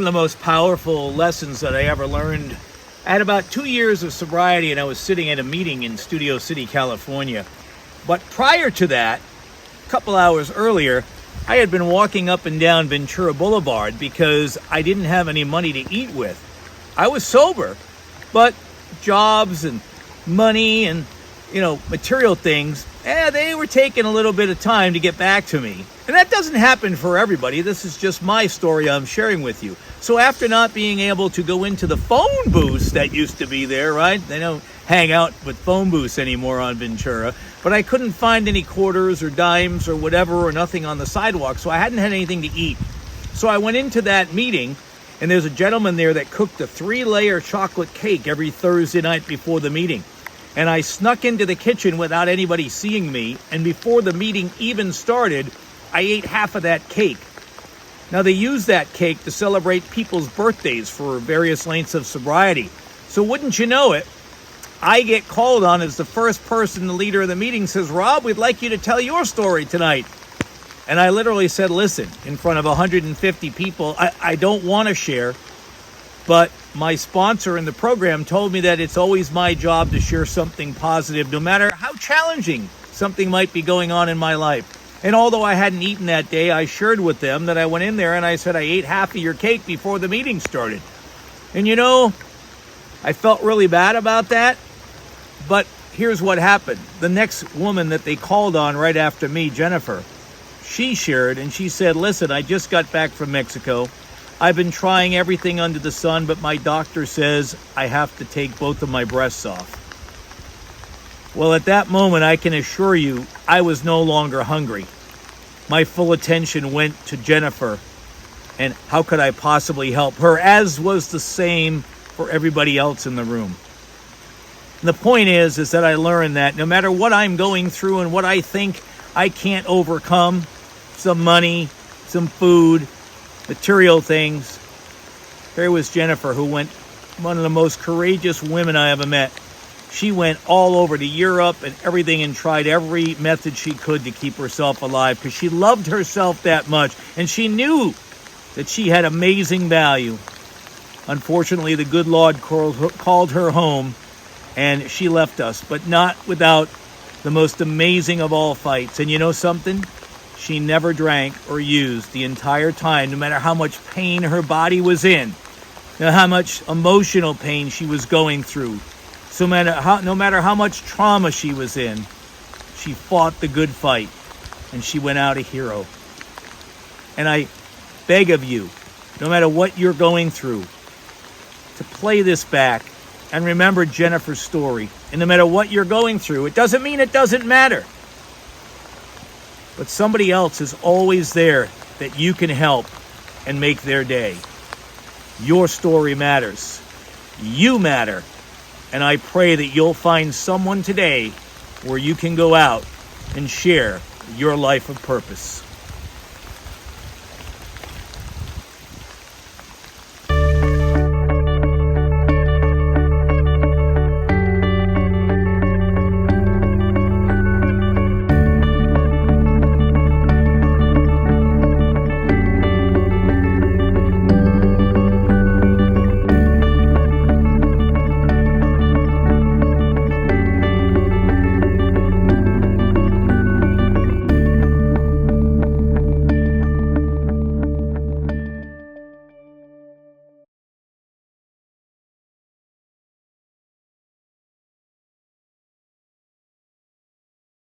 of the most powerful lessons that I ever learned. I had about 2 years of sobriety, and I was sitting at a meeting in Studio City, California. But prior to that, a couple hours earlier, I had been walking up and down Ventura Boulevard because I didn't have any money to eat with. I was sober, but jobs and money and, material things, they were taking a little bit of time to get back to me. And that doesn't happen for everybody. This is just my story I'm sharing with you. So after not being able to go into the phone booths that used to be there, right? They don't hang out with phone booths anymore on Ventura. But I couldn't find any quarters or dimes or whatever, or nothing on the sidewalk. So I hadn't had anything to eat. So I went into that meeting, and there's a gentleman there that cooked a 3-layer chocolate cake every Thursday night before the meeting. And I snuck into the kitchen without anybody seeing me. And before the meeting even started, I ate half of that cake. Now, they use that cake to celebrate people's birthdays for various lengths of sobriety. So wouldn't you know it, I get called on as the first person. The leader of the meeting says, "Rob, we'd like you to tell your story tonight." And I literally said, "Listen, in front of 150 people, I don't want to share, but my sponsor in the program told me that it's always my job to share something positive, no matter how challenging something might be going on in my life." And although I hadn't eaten that day, I shared with them that I went in there and I said, "I ate half of your cake before the meeting started." And I felt really bad about that. But here's what happened. The next woman that they called on right after me, Jennifer, she shared and she said, "Listen, I just got back from Mexico. I've been trying everything under the sun, but my doctor says I have to take both of my breasts off." Well, at that moment, I can assure you, I was no longer hungry. My full attention went to Jennifer and how could I possibly help her, as was the same for everybody else in the room. And the point is that I learned that no matter what I'm going through and what I think I can't overcome, some money, some food, material things, there was Jennifer, who went, one of the most courageous women I ever met. She went all over to Europe and everything and tried every method she could to keep herself alive because she loved herself that much and she knew that she had amazing value. Unfortunately, the good Lord called her home and she left us, but not without the most amazing of all fights. And you know something? She never drank or used the entire time, no matter how much pain her body was in, no matter how much emotional pain she was going through. So no matter how much trauma she was in, she fought the good fight, and she went out a hero. And I beg of you, no matter what you're going through, to play this back and remember Jennifer's story. And no matter what you're going through, it doesn't mean it doesn't matter. But somebody else is always there that you can help and make their day. Your story matters. You matter. And I pray that you'll find someone today where you can go out and share your life of purpose.